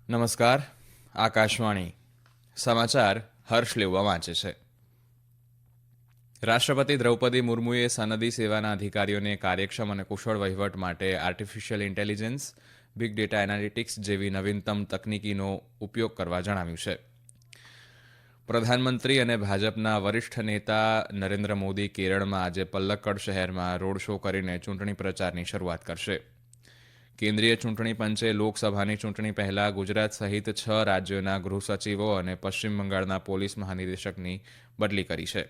નમસ્કાર. આકાશવાણી સમાચાર હર્ષ લેવા વાંચે છે. રાષ્ટ્રપતિ દ્રૌપદી મુર્મુએ સનદી સેવાના અધિકારીઓને કાર્યક્ષમ અને કુશળ વહીવટ માટે artificial intelligence, big data analytics જેવી નવીનતમ તકનીકીનો ઉપયોગ કરવા જણાવ્યું છે. પ્રધાનમંત્રી અને ભાજપના વરિષ્ઠ નેતા નરેન્દ્ર મોદી કેરળમાં આજે પલ્લક્કડ શહેરમાં રોડ શો કરીને ચૂંટણી પ્રચારની શરૂઆત કરશે. કેન્દ્રીય ચૂંટણી પંચે લોકસભાની ચૂંટણી પહેલા ગુજરાત સહિત 6 રાજ્યોના ગૃહ સચિવો અને પશ્ચિમ બંગાળના પોલીસ મહાનિદેશકની બદલી કરી છે.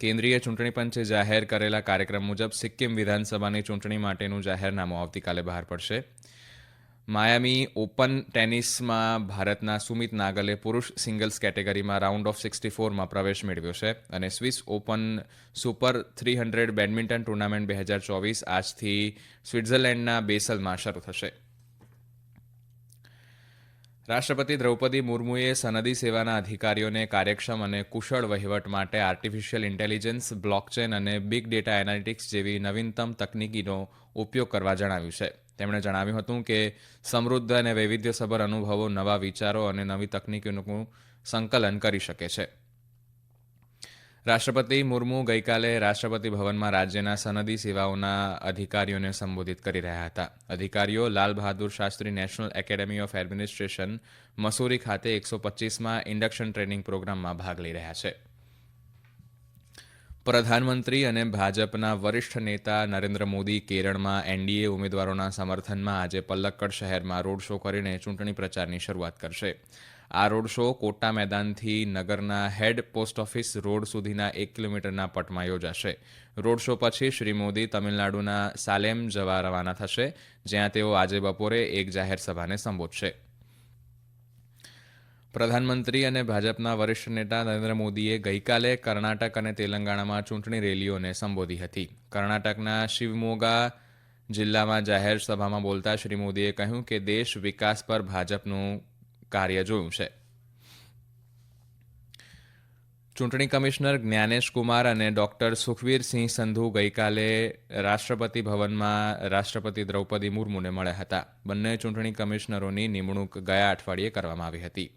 કેન્દ્રીય ચૂંટણી પંચે જાહેર કરેલા કાર્યક્રમ મુજબ સિક્કિમ વિધાનસભાની ચૂંટણી માટેનું જાહેરનામું આવતીકાલે બહાર પડશે. માયામી ઓપન ટેનિસમાં ભારતના સુમિત નાગલે પુરુષ સિંગલ્સ કેટેગરીમાં રાઉન્ડ ઓફ 64માં પ્રવેશ મેળવ્યો છે અને Swiss open super 300 badminton tournament 2024 આજથી સ્વિટ્ઝરલેન્ડના બેસલમાં શરૂ થશે. રાષ્ટ્રપતિ દ્રૌપદી મુર્મુએ સનદી સેવાના અધિકારીઓને કાર્યક્ષમ અને કુશળ વહીવટ માટે આર્ટિફિશિયલ ઇન્ટેલિજન્સ, બ્લોકચેન અને બિગ ડેટા એનાલિટિક્સ જેવી નવીનતમ તકનીકીનો ઉપયોગ કરવા જણાવ્યું છે. તેમણે જણાવ્યું હતું કે સમૃદ્ધ અને વૈવિધ્યસભર અનુભવો નવા વિચારો અને નવી તકનીકોનું સંકલન કરી શકે છે. રાષ્ટ્રપતિ મુર્મુ ગઈકાલે રાષ્ટ્રપતિ ભવનમાં રાજ્યના સનદી સેવાઓના અધિકારીઓને સંબોધિત કરી રહ્યા હતા. અધિકારીઓ Lal Bahadur Shastri national academy of administration Mussoorie ખાતે 125માં ઇન્ડક્શન ટ્રેનિંગ પ્રોગ્રામમાં ભાગ લઈ રહ્યા છે. પ્રધાનમંત્રી અને ભાજપના વરિષ્ઠ નેતા નરેન્દ્ર મોદી કેરળમાં એનડીએ ઉમેદવારોના સમર્થનમાં આજે પલ્લક્કડ શહેરમાં રોડ શો કરીને ચૂંટણી પ્રચારની શરૂઆત કરશે. આ રોડ શો કોટ્ટા મેદાનથી નગરના હેડ પોસ્ટ ઓફિસ રોડ સુધીના 1 કિલોમીટરના પટમાં યોજાશે. રોડ શો પછી શ્રી મોદી તમિલનાડુના સાલેમ જવા રવાના થશે, જ્યાં તેઓ આજે બપોરે એક જાહેર સભાને સંબોધશે. પ્રધાનમંત્રી અને ભાજપના વરિષ્ઠ નેતા નરેન્દ્ર મોદીએ ગઈકાલે કર્ણાટક અને તેલંગાણામાં ચૂંટણી રેલીઓને સંબોધી હતી. કર્ણાટકના શિવમોગા જિલ્લામાં જાહેર સભામાં બોલતા શ્રી મોદીએ કહ્યું કે દેશ વિકાસ પર ભાજપનું કાર્ય જોયું છે. ચૂંટણી કમિશનર જ્ઞાનેશ કુમાર અને ડોક્ટર સુખવીરસિંહ સંધુ ગઈકાલે રાષ્ટ્રપતિ ભવનમાં રાષ્ટ્રપતિ દ્રૌપદી મુર્મુને મળ્યા હતા. બંને ચૂંટણી કમિશનરોની નિમણૂક ગયા અઠવાડિયે કરવામાં આવી હતી.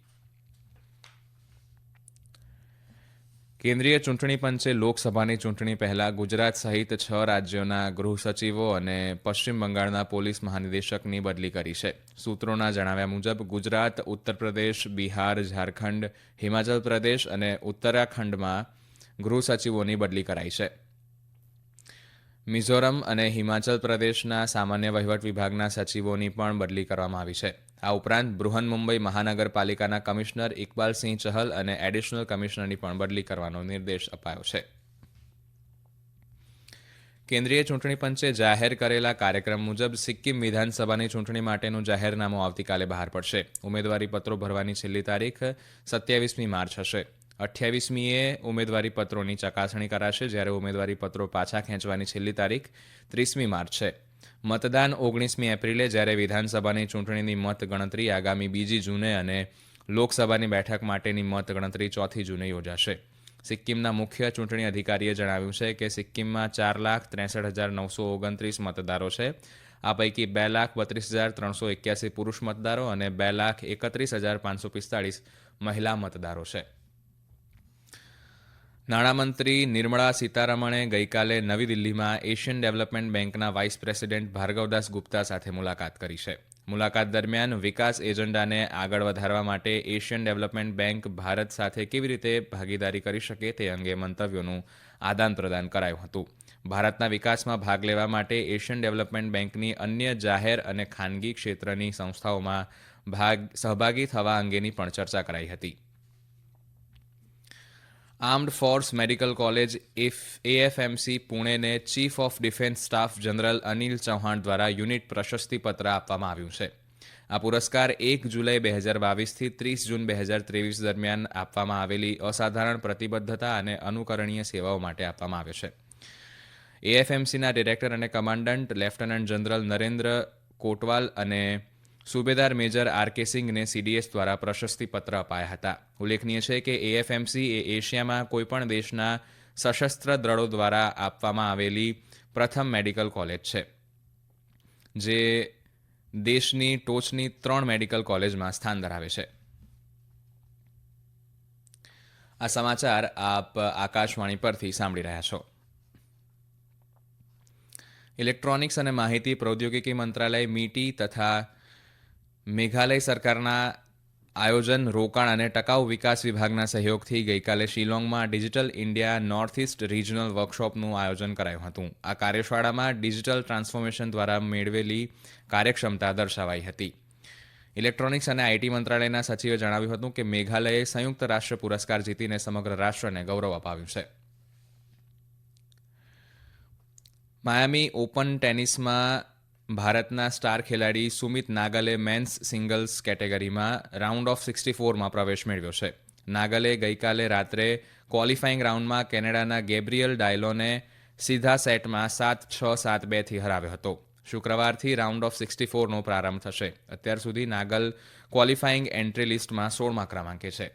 કેન્દ્રીય ચૂંટણી પંચે લોકસભાની ચૂંટણી પહેલા ગુજરાત સહિત 6 રાજ્યોના ગૃહ સચિવો અને પશ્ચિમ બંગાળના પોલીસ મહાનિદેશકની બદલી કરી છે. સૂત્રોના જણાવ્યા મુજબ ગુજરાત, ઉત્તર પ્રદેશ, બિહાર, ઝારખંડ, હિમાચલ પ્રદેશ અને ઉત્તરાખંડમાં ગૃહ સચિવોની બદલી કરાઈ છે. મિઝોરમ અને હિમાચલ પ્રદેશના સામાન્ય વહીવટ વિભાગના સચિવોની પણ બદલી કરવામાં આવી છે. આ ઉપરાંત બૃહન મુંબઈ મહાનગરપાલિકાના કમિશનર ઇકબાલસિંહ ચહલ અને એડિશનલ કમિશનરની પણ બદલી કરવાનો નિર્દેશ અપાયો છે. કેન્દ્રીય ચૂંટણી પંચે જાહેર કરેલા કાર્યક્રમ મુજબ સિક્કિમ વિધાનસભાની ચૂંટણી માટેનું જાહેરનામું આવતીકાલે બહાર પડશે. ઉમેદવારી પત્રો ભરવાની છેલ્લી તારીખ 27મી માર્ચ હશે. 28મીએ ઉમેદવારી પત્રોની ચકાસણી કરાશે, જ્યારે ઉમેદવારી પત્રો પાછા ખેંચવાની છેલ્લી તારીખ 30મી માર્ચ છે. મતદાન 19મી એપ્રિલે, જ્યારે વિધાનસભાની ચૂંટણીની મત ગણતરી આગામી 2જી જૂને અને લોકસભાની બેઠક માટેની મત ગણતરી 4થી જૂને યોજાશે. સિક્કિમના મુખ્ય ચૂંટણી અધિકારીએ જણાવ્યું છે કે સિક્કિમમાં 4,63,929 મતદારો છે. આ પૈકી 2,32,381 પુરુષ મતદારો અને 2,31,545 મહિલા મતદારો છે. નાણામંત્રી નિર્મળા સીતારમણે ગઈકાલે નવી દિલ્હીમાં એશિયન ડેવલપમેન્ટ બેંકના વાઇસ પ્રેસિડેન્ટ ભાર્ગવદાસ ગુપ્તા સાથે મુલાકાત કરી છે. મુલાકાત દરમિયાન વિકાસ એજન્ડાને આગળ વધારવા માટે એશિયન ડેવલપમેન્ટ બેંક ભારત સાથે કેવી રીતે ભાગીદારી કરી શકે તે અંગે મંતવ્યોનું આદાન પ્રદાન કરાયું હતું. ભારતના વિકાસમાં ભાગ લેવા માટે એશિયન ડેવલપમેન્ટ બેંકની અન્ય જાહેર અને ખાનગી ક્ષેત્રની સંસ્થાઓમાં સહભાગી થવા અંગેની પણ ચર્ચા કરાઈ હતી. Armed force medical college AFMC પુણેને chief of defence staff general Anil Chauhan દ્વારા યુનિટ પ્રશસ્તિપત્ર આપવામાં આવ્યું છે. આ પુરસ્કાર 1 જુલાઈ 2022થી 30 જૂન 2023 દરમિયાન આપવામાં આવેલી અસાધારણ પ્રતિબદ્ધતા અને અનુકરણીય સેવાઓ માટે આપવામાં આવ્યો છે. એએફએમસીના ડિરેક્ટર અને commandant lieutenant general Narendra Kotwal અને સુબેદાર મેજર આર.કે. સિંઘને સીડીએસ દ્વારા પ્રશસ્તિપત્ર અપાયા હતા. ઉલ્લેખનીય છે કે એએફએમસી એ એશિયામાં કોઈપણ દેશના સશસ્ત્ર દળો દ્વારા આપવામાં આવેલી પ્રથમ મેડિકલ કોલેજ છે, જે દેશની ટોચની 3 મેડિકલ કોલેજમાં સ્થાન ધરાવે છે. આ સમાચાર આપ આકાશવાણી પરથી સાંભળી રહ્યા છો. ઇલેક્ટ્રોનિક્સ અને માહિતી પ્રૌદ્યોગિકી મંત્રાલય મીટી તથા મેઘાલય સરકારના આયોજન, રોકાણ અને ટકાઉ વિકાસ વિભાગના સહયોગથી ગઈકાલે શિલોંગમાં digital India north east regional વર્કશોપનું આયોજન કરાયું હતું. આ કાર્યશાળામાં ડિજિટલ ટ્રાન્સફોર્મેશન દ્વારા મેળવેલી કાર્યક્ષમતા દર્શાવાઈ હતી. ઇલેક્ટ્રોનિક્સ અને આઈટી મંત્રાલયના સચિવે જણાવ્યું હતું કે મેઘાલયે સંયુક્ત રાષ્ટ્ર પુરસ્કાર જીતીને સમગ્ર રાષ્ટ્રને ગૌરવ અપાવ્યું છે. માયામી ઓપન ટેનિસમાં ભારતના સ્ટાર ખેલાડી સુમિત નાગલે મેન્સ સિંગલ્સ કેટેગરીમાં રાઉન્ડ ઓફ 64માં પ્રવેશ મેળવ્યો છે. નાગલે ગઈકાલે રાત્રે ક્વોલિફાઈંગ રાઉન્ડમાં કેનેડાના ગેબ્રિયલ ડાયલોને સીધા સેટમાં 7-6, 7-2થી હરાવ્યો હતો. શુક્રવારથી રાઉન્ડ ઓફ 64નો પ્રારંભ થશે. અત્યાર સુધી નાગલ ક્વોલિફાઈંગ એન્ટ્રી લિસ્ટમાં 16મા ક્રમાંકે છે.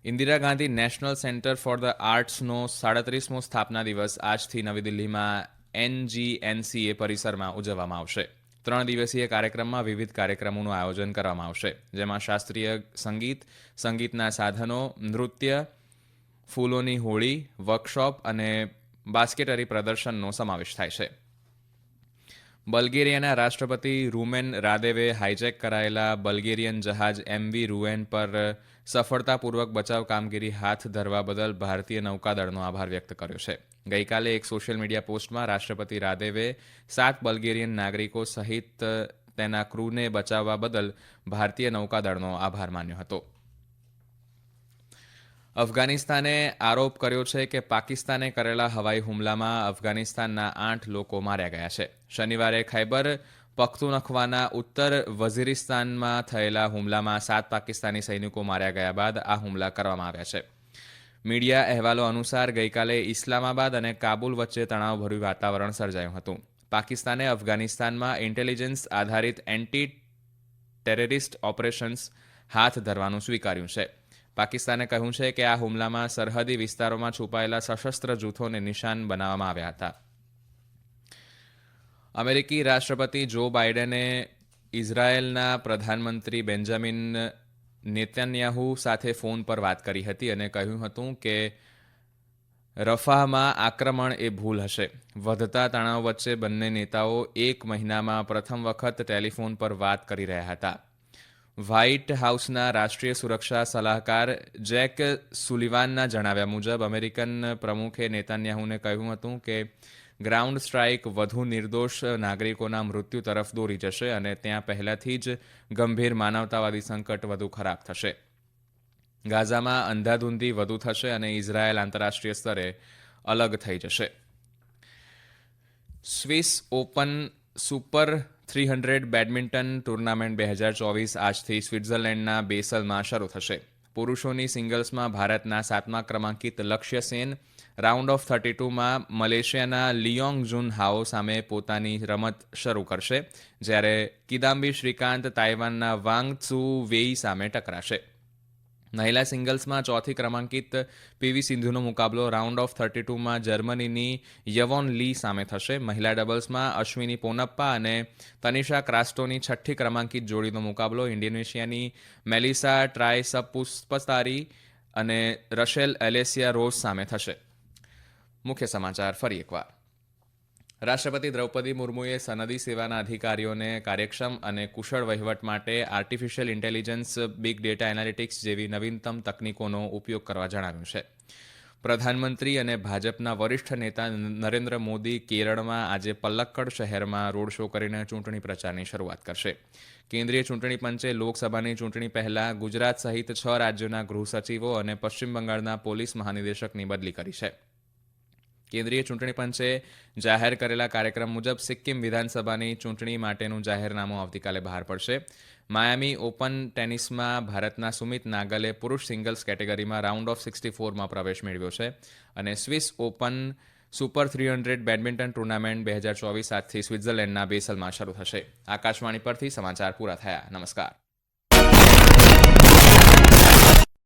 Indira Gandhi national centre for the આર્ટ્સનો 37મો સ્થાપના દિવસ આજથી નવી દિલ્હીમાં NGNCA પરિસરમાં ઉજવવામાં આવશે. 3 દિવસીય કાર્યક્રમમાં વિવિધ કાર્યક્રમોનું આયોજન કરવામાં આવશે, જેમાં શાસ્ત્રીય સંગીત, સંગીતના સાધનો, નૃત્ય, ફૂલોની હોળી, વર્કશોપ અને બાસ્કેટરી પ્રદર્શનનો સમાવેશ થાય છે. બલ્ગેરિયાના રાષ્ટ્રપતિ રૂમેન રાદેવે હાઇજેક કરાયેલા બલ્ગેરિયન જહાજ MV રૂએન પર સફળતાપૂર્વક બચાવ કામગીરી હાથ ધરવા બદલ ભારતીય નૌકાદળનો આભાર વ્યક્ત કર્યો છે. ગઈકાલે એક સોશિયલ મીડિયા પોસ્ટમાં રાષ્ટ્રપતિ રાદેવે 7 બલ્ગેરિયન નાગરિકો સહિત તેના ક્રૂને બચાવવા બદલ ભારતીય નૌકાદળનો આભાર માન્યો હતો. અફઘાનિસ્તાને આરોપ કર્યો છે કે પાકિસ્તાને કરેલા હવાઈ હુમલામાં અફઘાનિસ્તાનના 8 લોકો માર્યા ગયા છે. શનિવારે ખૈબર પખ્તુનખ્વાના ઉત્તર વઝીરિસ્તાનમાં થયેલા હુમલામાં 7 પાકિસ્તાની સૈનિકો માર્યા ગયા બાદ આ હુમલા કરવામાં આવ્યા છે. મીડિયા અહેવાલો અનુસાર ગઈકાલે ઇસ્લામાબાદ અને કાબુલ વચ્ચે તણાવભર્યું વાતાવરણ સર્જાયું હતું. પાકિસ્તાને અફઘાનિસ્તાનમાં ઇન્ટેલિજન્સ આધારિત એન્ટી ટેરરિસ્ટ ઓપરેશન્સ હાથ ધરવાનું સ્વીકાર્યું છે. પાકિસ્તાને કહ્યું છે કે આ હુમલામાં સરહદી વિસ્તારોમાં છુપાયેલા સશસ્ત્ર જૂથોને નિશાન બનાવવામાં આવ્યા હતા. અમેરિકી રાષ્ટ્રપતિ જો બાઇડને ઇઝરાયેલના પ્રધાનમંત્રી બેન્જામિન નેતન્યાહુ સાથે ફોન પર વાત કરી હતી અને કહ્યું હતું કે રફાહમાં આક્રમણ એ ભૂલ હશે. વધતા તણાવ વચ્ચે બંને નેતાઓ 1 મહિનામાં પ્રથમ વખત ટેલિફોન પર વાત કરી રહ્યા હતા. વ્હાઇટ હાઉસના રાષ્ટ્રીય સુરક્ષા સલાહકાર જેક સુલિવાનના જણાવ્યા મુજબ અમેરિકન પ્રમુખે નેતન્યાહુને કહ્યું હતું કે ગ્રાઉન્ડ સ્ટ્રાઇક વધુ નિર્દોષ નાગરિકોના મૃત્યુ તરફ દોરી જશે અને ત્યાં પહેલાથી જ ગંભીર માનવતાવાદી સંકટ વધુ ખરાબ થશે. ગાઝામાં અંધાધૂંધી વધુ થશે અને ઇઝરાયેલ આંતરરાષ્ટ્રીય સ્તરે અલગ થઈ જશે. Swiss open super 300 badminton tournament 2024 આજથી સ્વિટ્ઝરલેન્ડના બેસલમાં શરૂ થશે. પુરુષોની સિંગલ્સમાં ભારતના 7મા ક્રમાંકિત લક્ષ્ય સેન રાઉન્ડ ઓફ 32માં મલેશિયાના લિયોંગ જુન હાઓ સામે પોતાની રમત શરૂ કરશે, જ્યારે કિદામ્બી શ્રીકાંત તાઇવાનના વાંગ ત્સુ વેઈ સામે ટકરાશે. મહિલા સિંગલ્સમાં 4થી ક્રમાંકિત પીવી સિંધુનો મુકાબલો રાઉન્ડ ઓફ 32માં જર્મનીની યવોન લી સામે થશે. મહિલા ડબલ્સમાં અશ્વિની પોનપ્પા અને તનિષા ક્રાસ્ટોની 6ઠ્ઠી ક્રમાંકિત જોડીનો મુકાબલો ઇન્ડોનેશિયાની મેલિસા ટ્રાયસપુસ્પતારી અને રશેલ એલેસિયા રોઝ સામે થશે. મુખ્ય સમાચાર ફરી એકવાર. રાષ્ટ્રપતિ દ્રૌપદી મુર્મુએ સનદી સેવાના અધિકારીઓને કાર્યક્ષમ અને કુશળ વહીવટ માટે artificial intelligence, big data analytics જેવી નવીનતમ તકનીકોનો ઉપયોગ કરવા જણાવ્યું છે. પ્રધાનમંત્રી અને ભાજપના વરિષ્ઠ નેતા નરેન્દ્ર મોદી કેરળમાં આજે પલ્લક્કડ શહેરમાં રોડ શો કરીને ચૂંટણી પ્રચારની શરૂઆત કરશે. કેન્દ્રીય ચૂંટણી પંચે લોકસભાની ચૂંટણી પહેલા ગુજરાત સહિત 6 રાજ્યોના ગૃહ સચિવો અને પશ્ચિમ બંગાળના પોલીસ મહાનિદેશકની બદલી કરી છે. કેન્દ્રીય ચૂંટણી પંચે જાહેર કરેલા કાર્યક્રમ મુજબ સિક્કિમ વિધાનસભાની ચૂંટણી માટેનું જાહેરનામું આવતીકાલે બહાર પડશે. માયામી ઓપન ટેનિસમાં ભારતના સુમિત નાગલે પુરુષ સિંગલ્સ કેટેગરીમાં રાઉન્ડ ઓફ 64માં પ્રવેશ મેળવ્યો છે અને Swiss open super 300 badminton tournament 2024 આજથી સ્વિટ્ઝરલેન્ડના બેસલમાં શરૂ થશે. આકાશવાણી પરથી સમાચાર પૂરા થયા. નમસ્કાર.